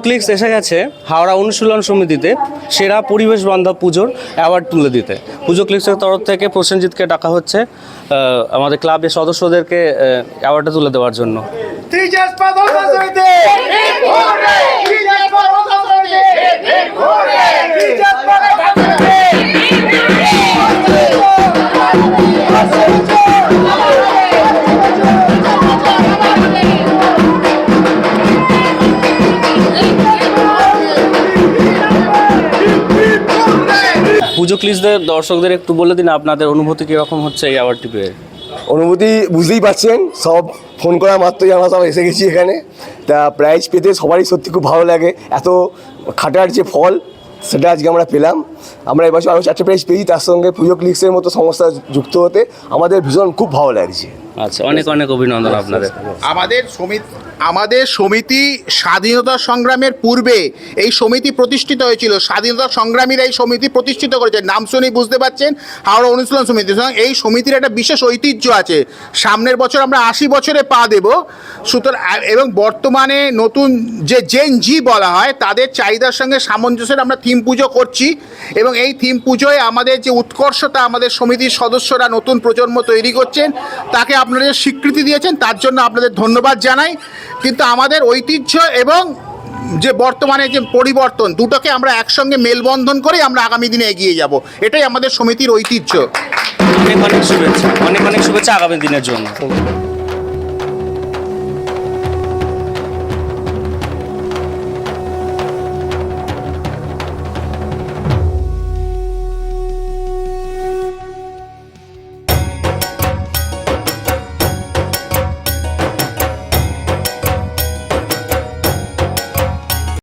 Clicks এসে গেছে হাওড়া অনুশীলন সমিতিতে সেরা পরিবেশ বান্ধব পুজোর অ্যাওয়ার্ড তুলে দিতে। পুজো ক্লিক্সের তরফ থেকে প্রসেনজিৎকে ডাকা হচ্ছে আমাদের ক্লাবের সদস্যদেরকে অ্যাওয়ার্ডটা তুলে দেওয়ার জন্য। পুজো ক্লিক্সদের দর্শকদের একটু বলে দিন আপনাদের অনুভূতি কীরকম হচ্ছে এই অ্যাওয়ার্ডটি পেয়ে। অনুভূতি বুঝতেই পারছেন, সব ফোন করা মাত্রই আমরা সব এসে গেছি এখানে। তা প্রাইজ পেতে সবারই সত্যি খুব ভালো লাগে, এত খাটার যে ফল সেটা আজকে আমরা পেলাম। আমরা এবছর আরও 4টে প্রাইজ পেয়েছি, তার সঙ্গে পুজো ক্লিক্সের মতো সংস্থা যুক্ত হতে আমাদের ভীষণ খুব ভালো লাগছে। আচ্ছা, অনেক অনেক অভিনন্দন আপনাদের। আমাদের সমিতি স্বাধীনতা সংগ্রামের পূর্বে এই সমিতি প্রতিষ্ঠিত হয়েছিল। স্বাধীনতা সংগ্রামীরা এই সমিতি প্রতিষ্ঠিত করেছে, নাম শুনেই বুঝতে পারছেন হাওড়া অনুশীলন সমিতি। এই সমিতির একটা বিশেষ ঐতিহ্য আছে। সামনের বছর আমরা 80 বছরে পা দেব। সুতরাং এবং বর্তমানে নতুন যে জেন জি বলা হয় তাদের চাহিদার সঙ্গে সামঞ্জস্যের আমরা থিম পুজো করছি এবং এই থিম পুজোয় আমাদের যে উৎকর্ষতা আমাদের সমিতির সদস্যরা নতুন প্রজন্ম তৈরি করছেন তাকে আপনারা যে স্বীকৃতি দিয়েছেন তার জন্য আপনাদের ধন্যবাদ জানাই। কিন্তু আমাদের ঐতিহ্য এবং যে বর্তমানে যে পরিবর্তন দুটোকে আমরা একসঙ্গে মেলবন্ধন করে আমরা আগামী দিনে এগিয়ে যাব, এটাই আমাদের সমিতির ঐতিহ্য। অনেক অনেক শুভেচ্ছা, অনেক অনেক শুভেচ্ছা আগামী দিনের জন্য।